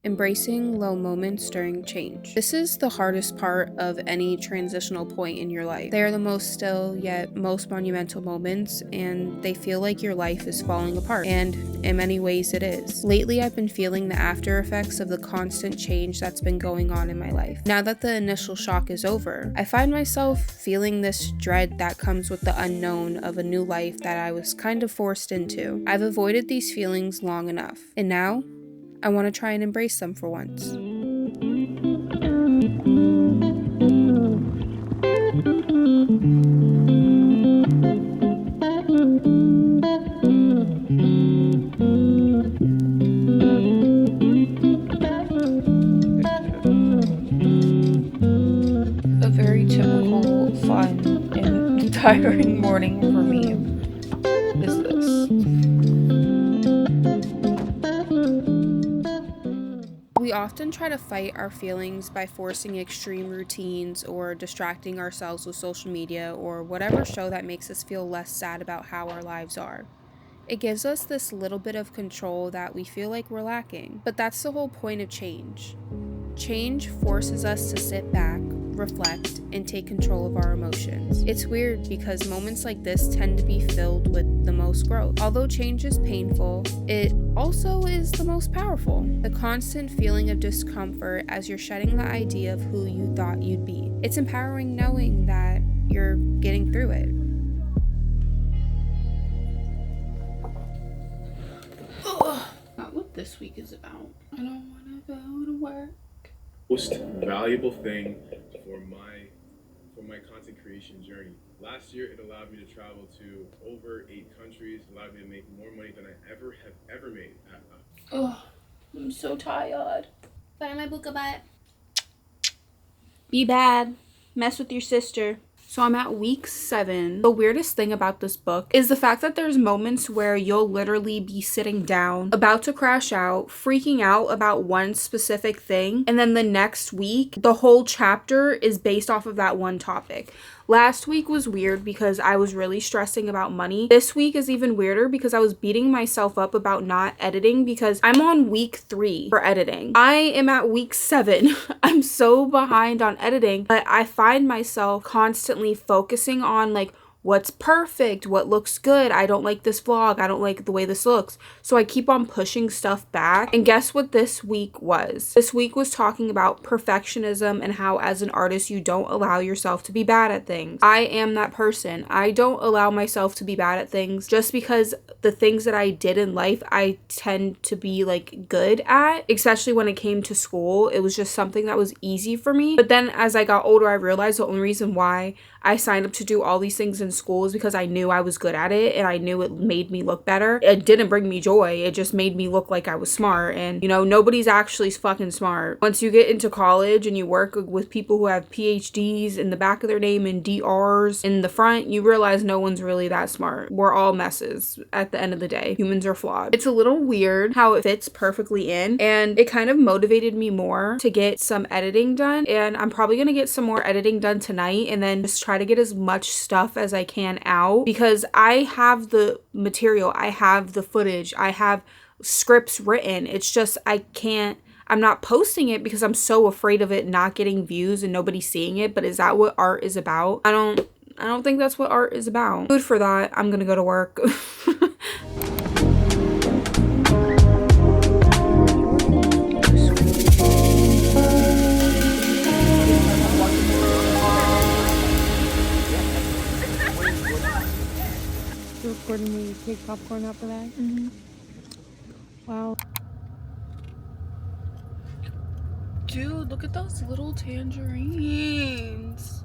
Embracing low moments during change. This is the hardest part of any transitional point in your life. They are the most still yet most monumental moments, and they feel like your life is falling apart. And in many ways it is. Lately I've been feeling the after effects of the constant change that's been going on in my life. Now that the initial shock is over, I find myself feeling this dread that comes with the unknown of a new life that I was kind of forced into. I've avoided these feelings long enough, and now I want to try and embrace them for once. A very typical, fun, and tiring morning for me is this. We often try to fight our feelings by forcing extreme routines or distracting ourselves with social media or whatever show that makes us feel less sad about how our lives are. It gives us this little bit of control that we feel like we're lacking. But that's the whole point of change. Change forces us to sit back, reflect, and take control of our emotions. It's weird because moments like this tend to be filled with the most growth. Although change is painful, it also is the most powerful. The constant feeling of discomfort as you're shedding the idea of who you thought you'd be. It's empowering knowing that you're getting through it. Not what this week is about. I don't want to go to work. Most valuable thing for my content creation journey. Last year, it allowed me to travel to over 8 countries, allowed me to make more money than I have ever made. Oh, I'm so tired. Find my book about it. Be bad. Mess with your sister. So I'm at week 7. The weirdest thing about this book is the fact that there's moments where you'll literally be sitting down, about to crash out, freaking out about one specific thing, and then the next week, the whole chapter is based off of that one topic. Last week was weird because I was really stressing about money. This week is even weirder because I was beating myself up about not editing because I'm on week 3 for editing. I am at week 7. I'm so behind on editing, but I find myself constantly focusing on like what's perfect, what looks good. I don't like this vlog. I don't like the way this looks. So I keep on pushing stuff back. And guess what this week was? This week was talking about perfectionism and how as an artist, you don't allow yourself to be bad at things. I am that person. I don't allow myself to be bad at things just because the things that I did in life, I tend to be like good at, especially when it came to school. It was just something that was easy for me. But then as I got older, I realized the only reason why I signed up to do all these things in school is because I knew I was good at it and I knew it made me look better. It didn't bring me joy. It just made me look like I was smart. And, you know, nobody's actually fucking smart. Once you get into college and you work with people who have PhDs in the back of their name and DRs in the front, you realize no one's really that smart. We're all messes at the end of the day. Humans are flawed. It's a little weird how it fits perfectly in, and it kind of motivated me more to get some editing done. And I'm probably gonna get some more editing done tonight and then just try to get as much stuff as I can out because I have the material, I have the footage, I have scripts written. It's just I'm not posting it because I'm so afraid of it not getting views and nobody seeing it. But is that what art is about? I don't think that's what art is about. Food for that. I'm gonna go to work. Recording where you take popcorn out the bag? Mm-hmm. Wow. Dude, look at those little tangerines.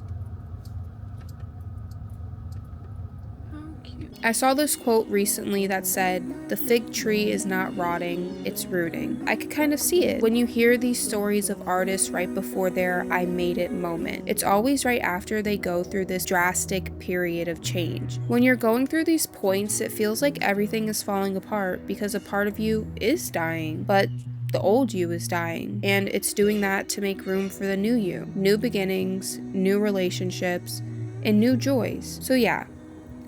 I saw this quote recently that said, "The fig tree is not rotting, it's rooting." I could kind of see it. When you hear these stories of artists right before their I made it moment, it's always right after they go through this drastic period of change. When you're going through these points, it feels like everything is falling apart because a part of you is dying, but the old you is dying, and it's doing that to make room for the new you. New beginnings, new relationships, and new joys. So yeah,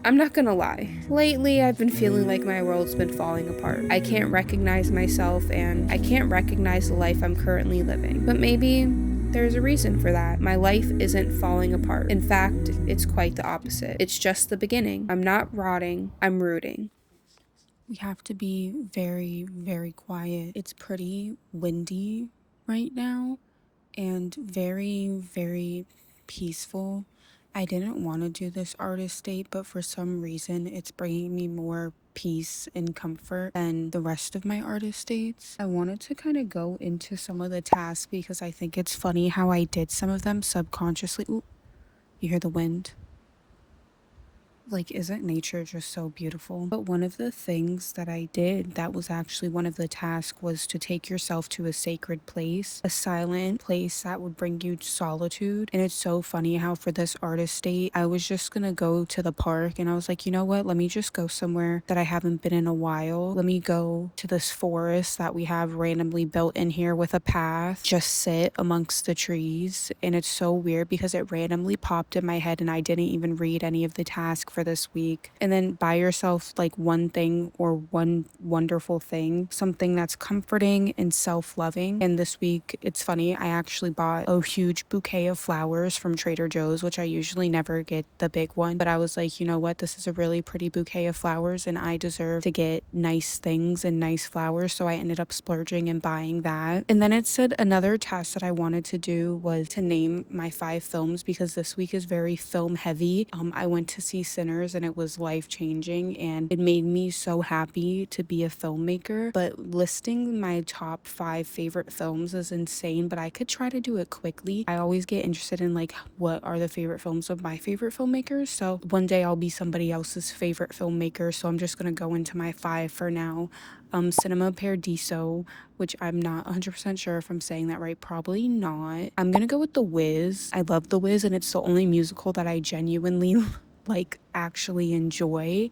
I'm not gonna lie. Lately, I've been feeling like my world's been falling apart. I can't recognize myself and I can't recognize the life I'm currently living. But maybe there's a reason for that. My life isn't falling apart. In fact, it's quite the opposite. It's just the beginning. I'm not rotting, I'm rooting. We have to be very, very quiet. It's pretty windy right now and very, very peaceful. I didn't want to do this artist date, but for some reason it's bringing me more peace and comfort than the rest of my artist dates. I wanted to kind of go into some of the tasks because I think it's funny how I did some of them subconsciously. Ooh, you hear the wind? Like, isn't nature just so beautiful? But one of the things that I did that was actually one of the tasks was to take yourself to a sacred place, a silent place that would bring you solitude. And it's so funny how for this artist date, I was just gonna go to the park and I was like, you know what? Let me just go somewhere that I haven't been in a while. Let me go to this forest that we have randomly built in here with a path, just sit amongst the trees. And it's so weird because it randomly popped in my head and I didn't even read any of the tasks for this week. And then buy yourself like one thing or one wonderful thing, something that's comforting and self-loving. And this week, it's funny, I actually bought a huge bouquet of flowers from Trader Joe's, which I usually never get the big one, but I was like, you know what, this is a really pretty bouquet of flowers and I deserve to get nice things and nice flowers, so I ended up splurging and buying that. And then it said another task that I wanted to do was to name my 5 films because this week is very film heavy. I went to see and it was life-changing and it made me so happy to be a filmmaker. But listing my top 5 favorite films is insane, but I could try to do it quickly. I always get interested in like what are the favorite films of my favorite filmmakers, so one day I'll be somebody else's favorite filmmaker, so I'm just gonna go into my 5 for now. Cinema Paradiso, which I'm not 100% sure if I'm saying that right, probably not. I'm gonna go with The Wiz. I love The Wiz and it's the only musical that I genuinely like actually enjoy.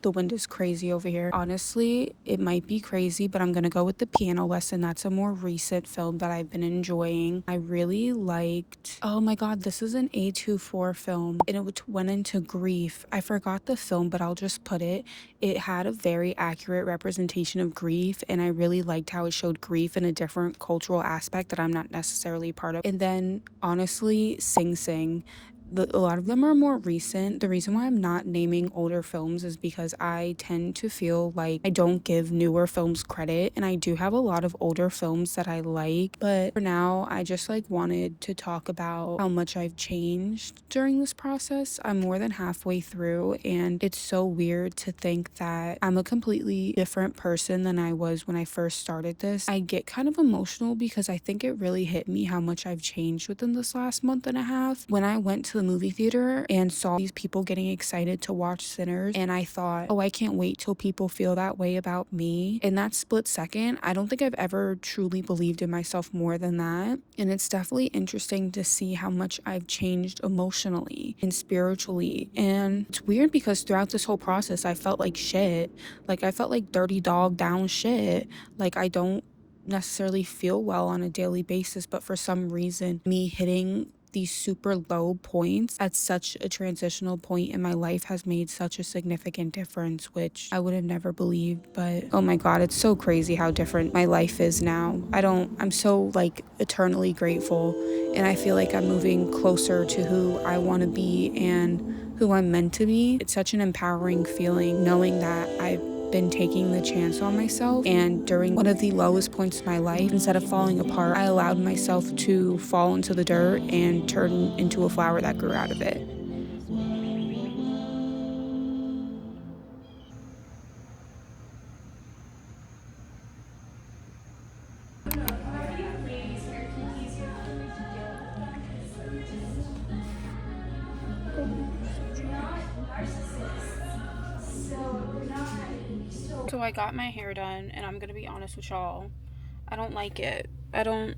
The wind is crazy over here. Honestly, it might be crazy, but I'm gonna go with The Piano Lesson. That's a more recent film that I've been enjoying. I really liked, oh my god, this is an A24 film and it went into grief. I forgot the film, but I'll just put it. It had a very accurate representation of grief and I really liked how it showed grief in a different cultural aspect that I'm not necessarily part of. And then honestly, Sing Sing. A lot of them are more recent. The reason why I'm not naming older films is because I tend to feel like I don't give newer films credit, and I do have a lot of older films that I like, but for now I just like wanted to talk about how much I've changed during this process. I'm more than halfway through and it's so weird to think that I'm a completely different person than I was when I first started this. I get kind of emotional because I think it really hit me how much I've changed within this last month and a half. When I went to the movie theater and saw these people getting excited to watch Sinners, and I thought, oh, I can't wait till people feel that way about me. In that split second, I don't think I've ever truly believed in myself more than that. And it's definitely interesting to see how much I've changed emotionally and spiritually. And it's weird because throughout this whole process, I felt like shit. Like I felt like dirty dog down shit. Like I don't necessarily feel well on a daily basis, but for some reason, me hitting these super low points at such a transitional point in my life has made such a significant difference, which I would have never believed. But oh my god, it's so crazy how different my life is now. I'm so like eternally grateful, and I feel like I'm moving closer to who I want to be and who I'm meant to be. It's such an empowering feeling knowing that I've been taking the chance on myself, and during one of the lowest points in my life, instead of falling apart, I allowed myself to fall into the dirt and turn into a flower that grew out of it. So I got my hair done, and I'm gonna be honest with y'all, I don't like it. I don't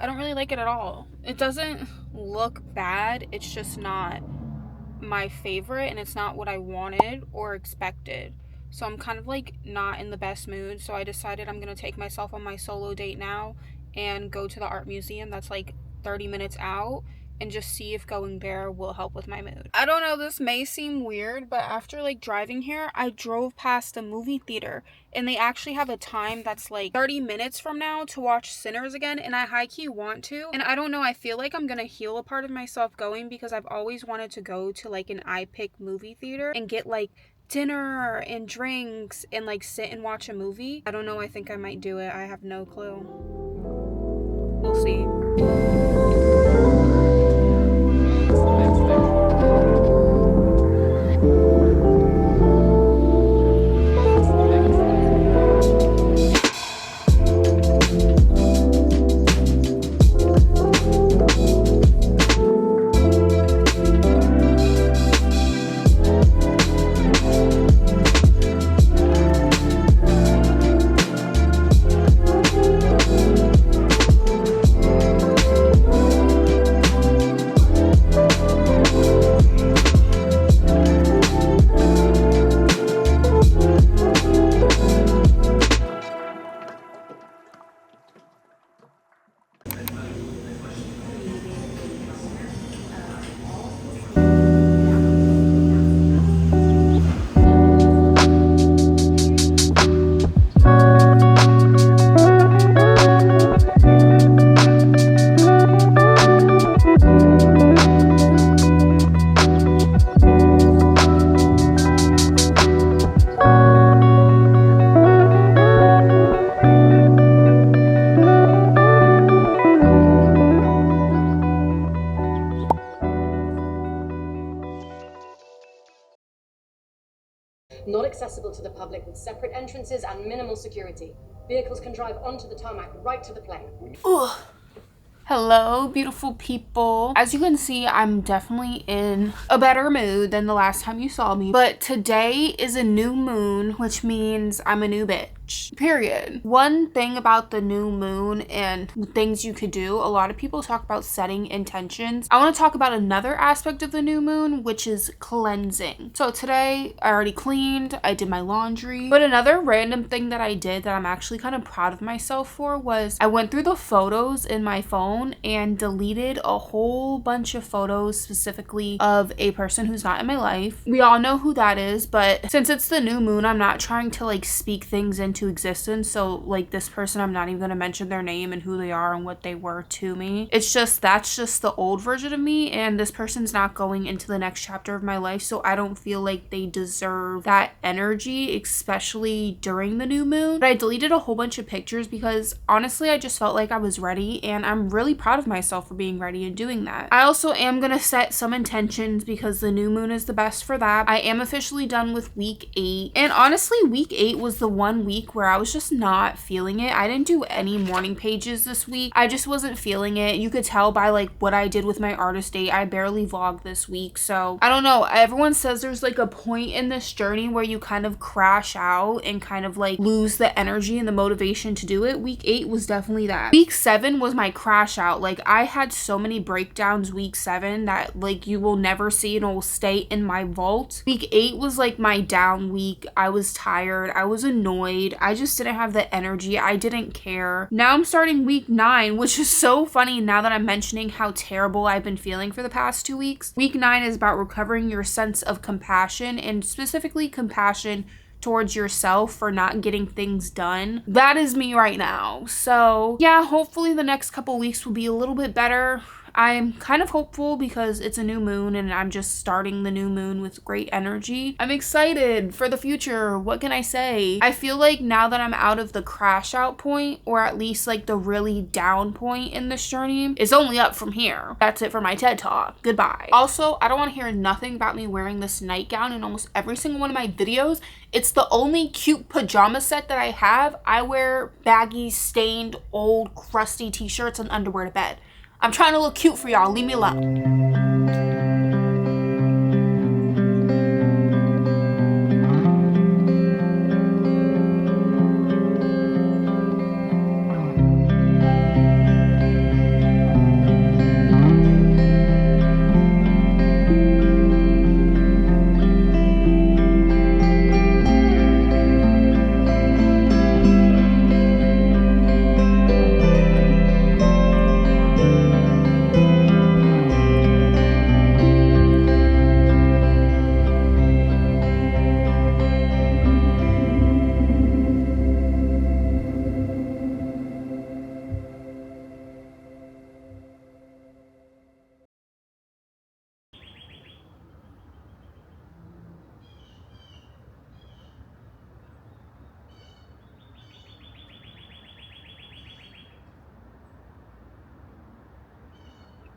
really like it at all. It doesn't look bad, it's just not my favorite, and it's not what I wanted or expected. So I'm kind of like not in the best mood, so I decided I'm gonna take myself on my solo date now and go to the art museum that's like 30 minutes out and just see if going there will help with my mood. I don't know, this may seem weird, but after like driving here, I drove past a movie theater and they actually have a time that's like 30 minutes from now to watch Sinners again, and I high-key want to. And I don't know, I feel like I'm gonna heal a part of myself going, because I've always wanted to go to like an iPic movie theater and get like dinner and drinks and like sit and watch a movie. I don't know, I think I might do it. I have no clue. We'll see. Not accessible to the public, with separate entrances and minimal security. Vehicles can drive onto the tarmac right to the plane. Ugh. Hello, beautiful people. As you can see, I'm definitely in a better mood than the last time you saw me. But today is a new moon, which means I'm a new bitch. Period. One thing about the new moon and things you could do, a lot of people talk about setting intentions. I want to talk about another aspect of the new moon, which is cleansing. So today I already cleaned, I did my laundry, but another random thing that I did that I'm actually kind of proud of myself for was I went through the photos in my phone and deleted a whole bunch of photos specifically of a person who's not in my life. We all know who that is, but since it's the new moon, I'm not trying to like speak things into existence. So like this person, I'm not even going to mention their name and who they are and what they were to me. It's just, that's just the old version of me, and this person's not going into the next chapter of my life, so I don't feel like they deserve that energy, especially during the new moon. But I deleted a whole bunch of pictures because honestly I just felt like I was ready, and I'm really proud of myself for being ready and doing that. I also am gonna set some intentions because the new moon is the best for that. I am officially done with week 8, and honestly week 8 was the one week where I was just not feeling it. I didn't do any morning pages this week. I just wasn't feeling it. You could tell by like what I did with my artist date. I barely vlogged this week, so I don't know. Everyone says there's like a point in this journey where you kind of crash out and kind of like lose the energy and the motivation to do it. Week 8 was definitely that. Week 7 was my crash out. Like I had so many breakdowns week 7 that like you will never see and it will stay in my vault. Week 8 was like my down week. I was tired. I was annoyed. I just didn't have the energy. I didn't care. Now I'm starting week 9, which is so funny now that I'm mentioning how terrible I've been feeling for the past 2 weeks. Week 9 is about recovering your sense of compassion, and specifically compassion towards yourself for not getting things done. That is me right now. So yeah, hopefully the next couple weeks will be a little bit better. I'm kind of hopeful because it's a new moon and I'm just starting the new moon with great energy. I'm excited for the future. What can I say? I feel like now that I'm out of the crash out point, or at least like the really down point in this journey, it's only up from here. That's it for my TED Talk. Goodbye. Also, I don't want to hear nothing about me wearing this nightgown in almost every single one of my videos. It's the only cute pajama set that I have. I wear baggy, stained, old, crusty t-shirts and underwear to bed. I'm trying to look cute for y'all. Leave me alone.